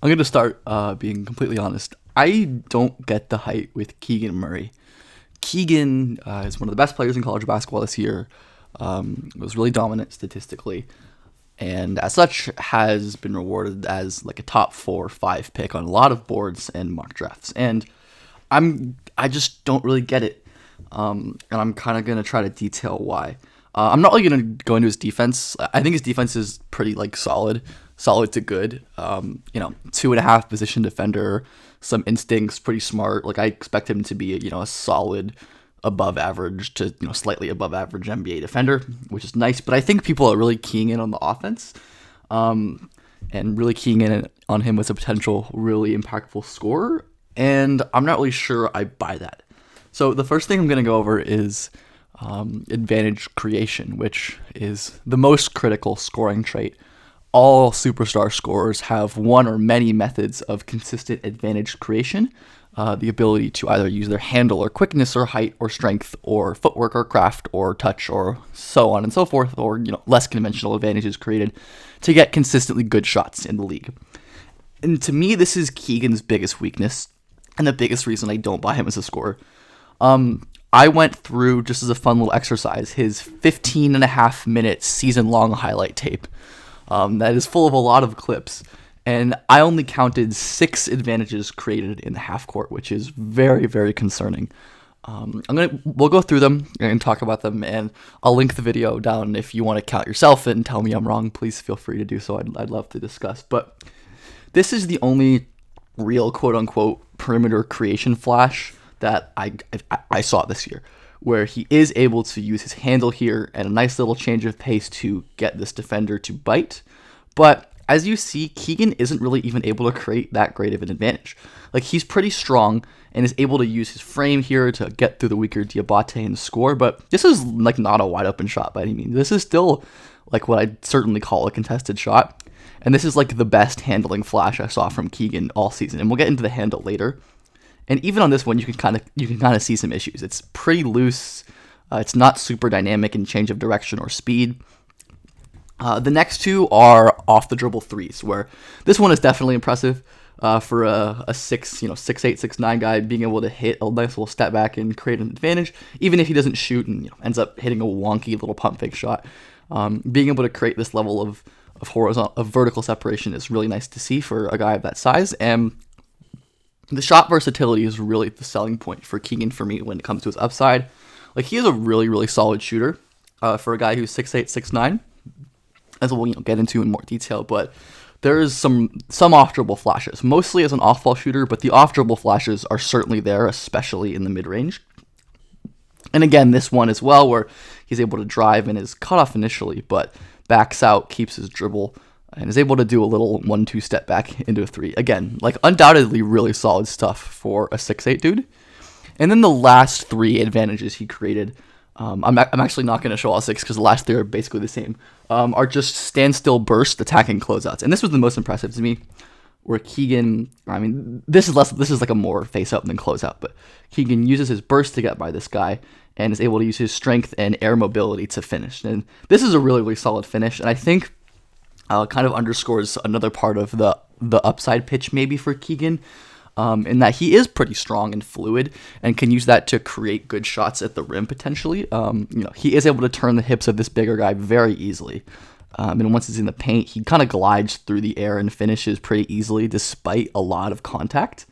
I'm going to start being completely honest. I don't get the hype with Keegan Murray. Keegan is one of the best players in college basketball this year. Was really dominant statistically, and as such has been rewarded as like a top 4 or 5 pick on a lot of boards and mock drafts. And I just don't really get it, and I'm kind of gonna try to detail why. I'm not really gonna go into his defense. I think his defense is pretty like solid to good. 2.5 position defender, some instincts, pretty smart. Like I expect him to be a solid above average to slightly above average NBA defender, which is nice. But I think people are really keying in on the offense, and really keying in on him as a potential really impactful scorer. And I'm not really sure I buy that. So the first thing I'm going to go over is advantage creation, which is the most critical scoring trait. All superstar scorers have one or many methods of consistent advantage creation, the ability to either use their handle or quickness or height or strength or footwork or craft or touch or so on and so forth, or less conventional advantages created to get consistently good shots in the league. And to me, this is Keegan's biggest weakness and the biggest reason I don't buy him as a scorer. I went through, just as a fun little exercise, his 15.5-minute season-long highlight tape. That is full of a lot of clips, and I only counted 6 advantages created in the half court, which is very, very concerning. We'll go through them and talk about them, and I'll link the video down if you want to count yourself and tell me I'm wrong. Please feel free to do so. I'd love to discuss. But this is the only real quote-unquote perimeter creation flash that I saw this year, where he is able to use his handle here and a nice little change of pace to get this defender to bite. But as you see, Keegan isn't really even able to create that great of an advantage. Like, he's pretty strong and is able to use his frame here to get through the weaker Diabate and score, but this is like not a wide open shot by any means. This is still like what I'd certainly call a contested shot, and this is like the best handling flash I saw from Keegan all season, and we'll get into the handle later. And even on this one, you can kind of see some issues. It's pretty loose. It's not super dynamic in change of direction or speed. The next two are off the dribble threes, where this one is definitely impressive for a 6'8", 6'9" guy being able to hit a nice little step back and create an advantage, even if he doesn't shoot and ends up hitting a wonky little pump fake shot. Being able to create this level of vertical separation is really nice to see for a guy of that size, and the shot versatility is really the selling point for Keegan for me when it comes to his upside. Like, he is a really, really solid shooter for a guy who's 6'8", 6'9", as we'll get into in more detail. But there's some off-dribble flashes, mostly as an off-ball shooter, but the off-dribble flashes are certainly there, especially in the mid-range. And again, this one as well, where he's able to drive and is cut off initially, but backs out, keeps his dribble, and is able to do a little 1-2 step back into a 3. Again, like, undoubtedly really solid stuff for a 6'8 dude. And then the last 3 advantages he created, I'm actually not going to show all 6 because the last 3 are basically the same, are just standstill burst attacking closeouts. And this was the most impressive to me, where Keegan, this is like a more face up than closeout, but Keegan uses his burst to get by this guy and is able to use his strength and air mobility to finish. And this is a really, really solid finish, and I think kind of underscores another part of the upside pitch maybe for Keegan, in that he is pretty strong and fluid and can use that to create good shots at the rim potentially. He is able to turn the hips of this bigger guy very easily. And once he's in the paint, he kind of glides through the air and finishes pretty easily despite a lot of contact,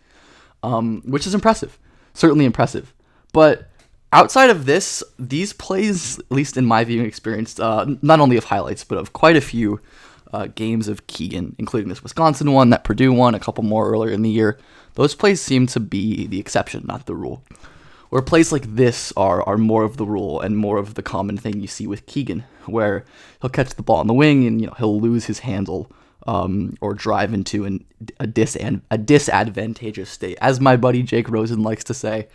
which is impressive, certainly impressive. But outside of this, these plays, at least in my viewing experience, not only of highlights, but of quite a few games of Keegan, including this Wisconsin one, that Purdue one, a couple more earlier in the year, those plays seem to be the exception, not the rule. Where plays like this are more of the rule and more of the common thing you see with Keegan, where he'll catch the ball on the wing and he'll lose his handle, or drive into a disadvantageous state. As my buddy Jake Rosen likes to say,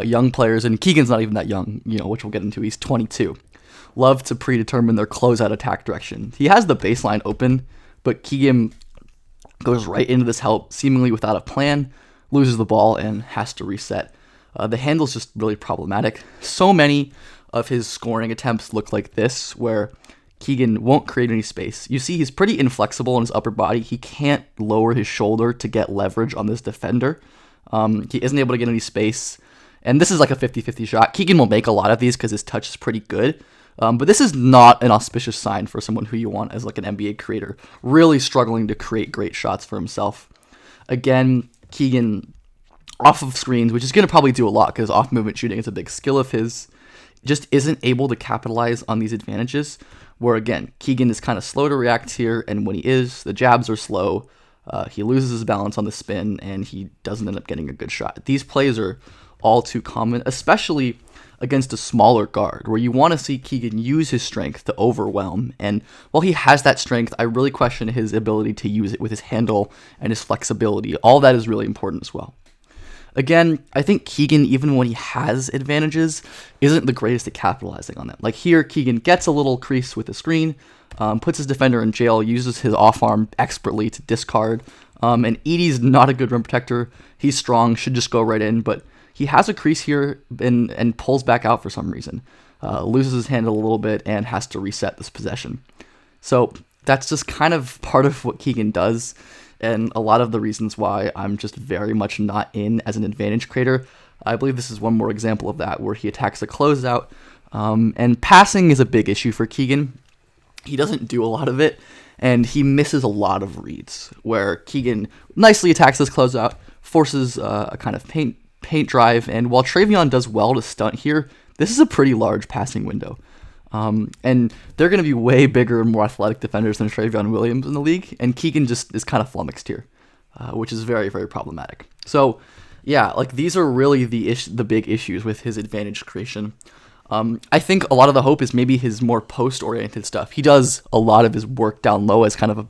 young players, and Keegan's not even that young, which we'll get into, he's 22, love to predetermine their closeout attack direction. He has the baseline open, but Keegan goes right into this help, seemingly without a plan, loses the ball, and has to reset. The handle's just really problematic. So many of his scoring attempts look like this, where Keegan won't create any space. You see he's pretty inflexible in his upper body. He can't lower his shoulder to get leverage on this defender. He isn't able to get any space. And this is like a 50-50 shot. Keegan will make a lot of these because his touch is pretty good. But this is not an auspicious sign for someone who you want as like an NBA creator, really struggling to create great shots for himself. Again, Keegan off of screens, which is going to probably do a lot because off movement shooting is a big skill of his, just isn't able to capitalize on these advantages. Where again, Keegan is kind of slow to react here, and when he is, the jabs are slow. He loses his balance on the spin, and he doesn't end up getting a good shot. These plays are all too common, especially against a smaller guard, where you want to see Keegan use his strength to overwhelm. And while he has that strength, I really question his ability to use it with his handle and his flexibility. All that is really important as well. Again, I think Keegan, even when he has advantages, isn't the greatest at capitalizing on them. Like here, Keegan gets a little crease with the screen, puts his defender in jail, uses his off arm expertly to discard. And Edey's not a good rim protector. He's strong, should just go right in, but he has a crease here and pulls back out for some reason. Loses his handle a little bit and has to reset this possession. So that's just kind of part of what Keegan does, and a lot of the reasons why I'm just very much not in as an advantage creator. I believe this is one more example of that, where he attacks a closeout, and passing is a big issue for Keegan. He doesn't do a lot of it, and he misses a lot of reads, where Keegan nicely attacks this closeout, forces a kind of paint drive, and while Travion does well to stunt here, this is a pretty large passing window. And they're going to be way bigger and more athletic defenders than Travion Williams in the league, and Keegan just is kind of flummoxed here, which is very, very problematic. So, yeah, like these are really the big issues with his advantage creation. I think a lot of the hope is maybe his more post-oriented stuff. He does a lot of his work down low as kind of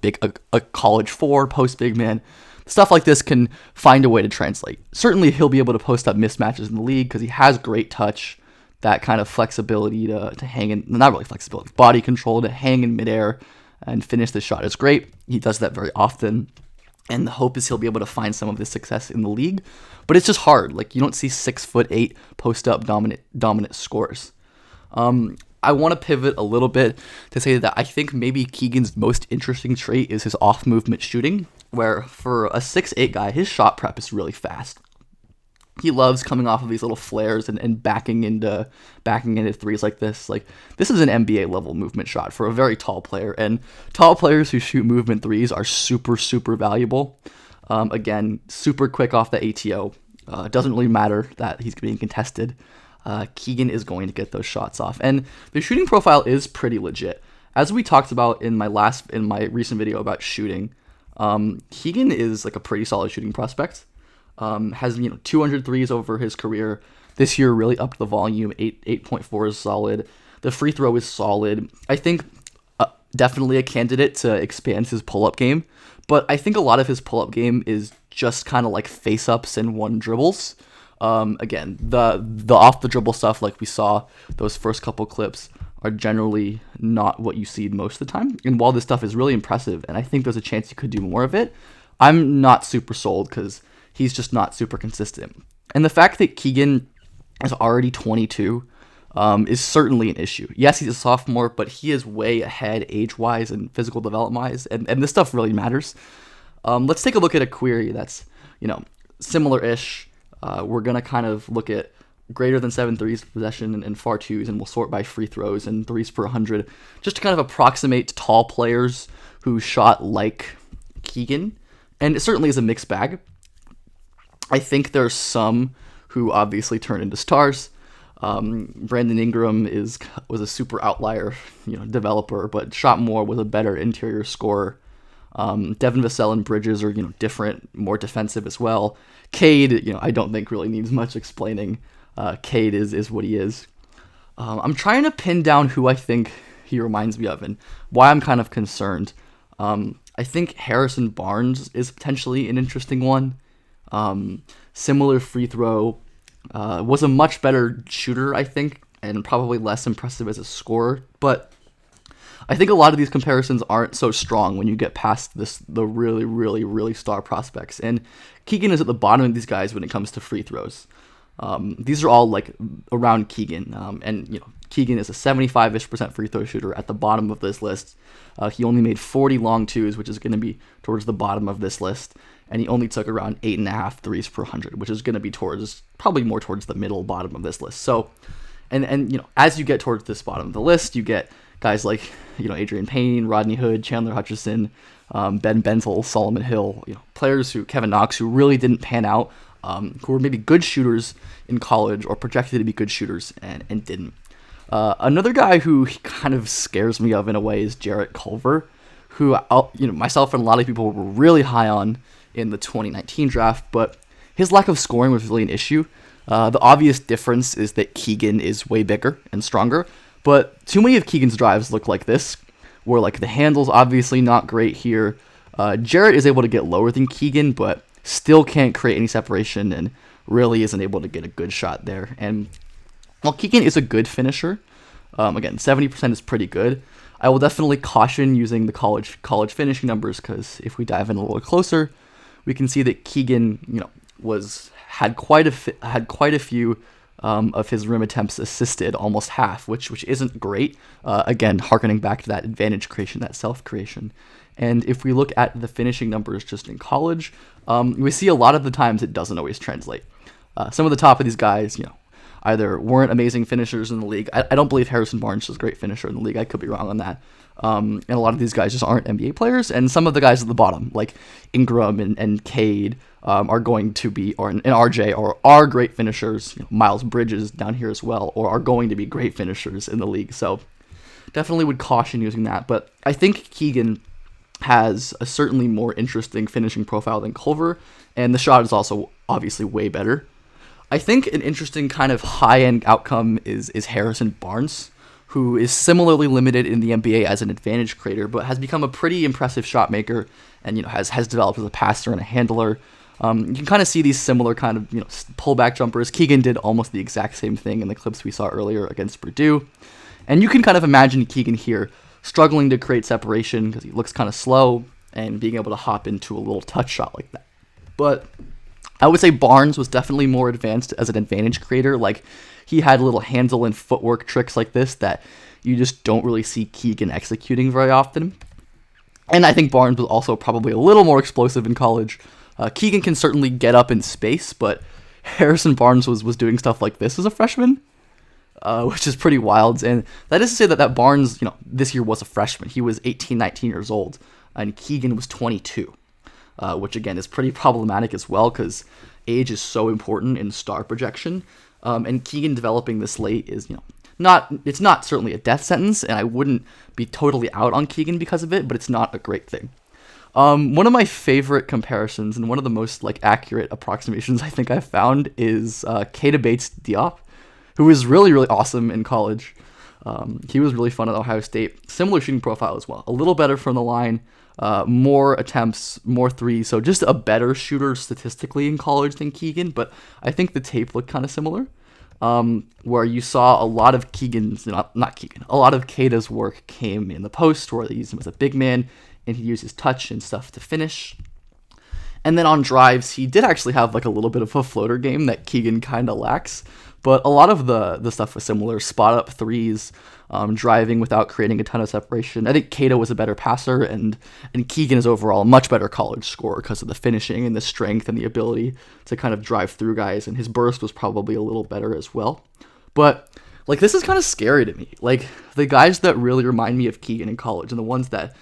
a college four, post-big man. Stuff like this can find a way to translate. Certainly, he'll be able to post up mismatches in the league because he has great touch, that kind of flexibility to hang in, not really flexibility, body control to hang in midair and finish the shot is great. He does that very often, and the hope is he'll be able to find some of this success in the league, but it's just hard. Like, you don't see 6'8" post-up dominant scores. I want to pivot a little bit to say that I think maybe Keegan's most interesting trait is his off-movement shooting, where for a 6'8" guy, his shot prep is really fast. He loves coming off of these little flares and backing into threes like this. Like, this is an NBA level movement shot for a very tall player, and tall players who shoot movement threes are super, super valuable. Again, super quick off the ATO. Doesn't really matter that he's being contested. Keegan is going to get those shots off, and the shooting profile is pretty legit. As we talked about in my recent video about shooting, Keegan is like a pretty solid shooting prospect. Has 200 threes over his career. This year really upped the volume. 8.4 is solid. The free throw is solid. I think definitely a candidate to expand his pull-up game, but I think a lot of his pull-up game is just kind of like face-ups and one dribbles. Again, the off the dribble stuff, like we saw those first couple clips, are generally not what you see most of the time. And while this stuff is really impressive, and I think there's a chance you could do more of it, I'm not super sold because he's just not super consistent. And the fact that Keegan is already 22 is certainly an issue. Yes, he's a sophomore, but he is way ahead age-wise and physical development-wise, and this stuff really matters. Let's take a look at a query that's, similar-ish. We're going to kind of look at greater than 7 threes per possession and far twos, and we'll sort by free throws and threes per 100, just to kind of approximate tall players who shot like Keegan. And it certainly is a mixed bag. I think there's some who obviously turn into stars. Brandon Ingram was a super outlier, developer, but shot more, was a better interior scorer. Devin Vassell and Bridges are, different, more defensive as well. Cade, I don't think really needs much explaining. Cade is what he is. I'm trying to pin down who I think he reminds me of and why I'm kind of concerned. I think Harrison Barnes is potentially an interesting one. Similar free throw, was a much better shooter, I think, and probably less impressive as a scorer, but I think a lot of these comparisons aren't so strong when you get past the really, really, really star prospects, and Keegan is at the bottom of these guys when it comes to free throws. These are all like around Keegan, and Keegan is a 75-ish% free throw shooter at the bottom of this list. He only made 40 long twos, which is going to be towards the bottom of this list, and he only took around 8.5 threes per 100, which is going to be probably more towards the middle bottom of this list. So, and as you get towards this bottom of the list, you get guys like Adrian Payne, Rodney Hood, Chandler Hutchison, Ben Benzel, Solomon Hill, players Kevin Knox, who really didn't pan out, who were maybe good shooters in college or projected to be good shooters and didn't. Another guy who kind of scares me of in a way is Jarrett Culver, who myself and a lot of people were really high on in the 2019 draft, but his lack of scoring was really an issue. The obvious difference is that Keegan is way bigger and stronger, but too many of Keegan's drives look like this, where like the handle's obviously not great here. Jarrett is able to get lower than Keegan, but still can't create any separation and really isn't able to get a good shot there. And while Keegan is a good finisher, again, 70% is pretty good, I will definitely caution using the college finishing numbers, because if we dive in a little closer, we can see that Keegan, had quite a few of his rim attempts assisted, almost half, which isn't great. Again, harkening back to that advantage creation, that self creation. And if we look at the finishing numbers just in college, we see a lot of the times it doesn't always translate. Some of the top of these guys, either weren't amazing finishers in the league. I don't believe Harrison Barnes is a great finisher in the league. I could be wrong on that. And a lot of these guys just aren't NBA players. And some of the guys at the bottom, like Ingram and Cade, are going to be, and RJ, are great finishers. Miles Bridges down here as well, or are going to be great finishers in the league. So definitely would caution using that. But I think Keegan has a certainly more interesting finishing profile than Culver, and the shot is also obviously way better. I think an interesting kind of high-end outcome is Harrison Barnes, who is similarly limited in the NBA as an advantage creator, but has become a pretty impressive shot maker, and has developed as a passer and a handler. You can kind of see these similar kind of pullback jumpers. Keegan did almost the exact same thing in the clips we saw earlier against Purdue, and you can kind of imagine Keegan here struggling to create separation because he looks kind of slow and being able to hop into a little touch shot like that. But I would say Barnes was definitely more advanced as an advantage creator. Like, he had little handle and footwork tricks like this that you just don't really see Keegan executing very often. And I think Barnes was also probably a little more explosive in college. Keegan can certainly get up in space, but Harrison Barnes was doing stuff like this as a freshman, which is pretty wild. And that is to say that Barnes, this year was a freshman. He was 18, 19 years old, and Keegan was 22. Which again is pretty problematic as well, because age is so important in star projection. And Keegan developing this late is, it's not certainly a death sentence, and I wouldn't be totally out on Keegan because of it, but it's not a great thing. One of my favorite comparisons and one of the most accurate approximations I think I've found is Keita Bates-Diop, who was really, really awesome in college. He was really fun at Ohio State. Similar shooting profile as well. A little better from the line. More attempts, more threes, so just a better shooter statistically in college than Keegan, but I think the tape looked kind of similar, where you saw a lot of a lot of Keita's work came in the post, where they used him as a big man, and he used his touch and stuff to finish. And then on drives, he did actually have a little bit of a floater game that Keegan kind of lacks, but a lot of the stuff was similar. Spot up threes, driving without creating a ton of separation. I think Keita was a better passer, and Keegan is overall a much better college scorer because of the finishing and the strength and the ability to kind of drive through guys, and his burst was probably a little better as well. But this is kind of scary to me. The guys that really remind me of Keegan in college, and the ones that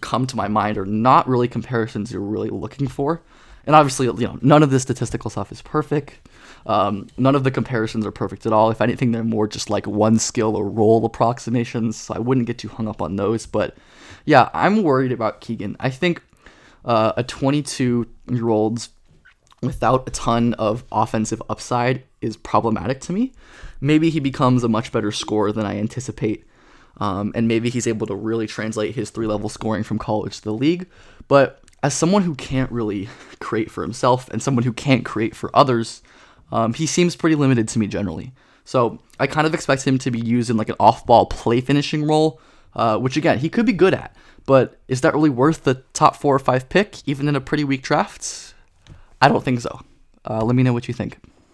come to my mind, are not really comparisons you're really looking for. And obviously, none of the statistical stuff is perfect. None of the comparisons are perfect at all. If anything, they're more just one skill or role approximations, so I wouldn't get too hung up on those. But yeah, I'm worried about Keegan. I think a 22-year-old without a ton of offensive upside is problematic to me. Maybe he becomes a much better scorer than I anticipate, and maybe he's able to really translate his 3-level scoring from college to the league. But as someone who can't really create for himself and someone who can't create for others, he seems pretty limited to me generally. So I kind of expect him to be used in an off-ball play finishing role, which again, he could be good at. But is that really worth the top 4 or 5 pick, even in a pretty weak draft? I don't think so. Let me know what you think.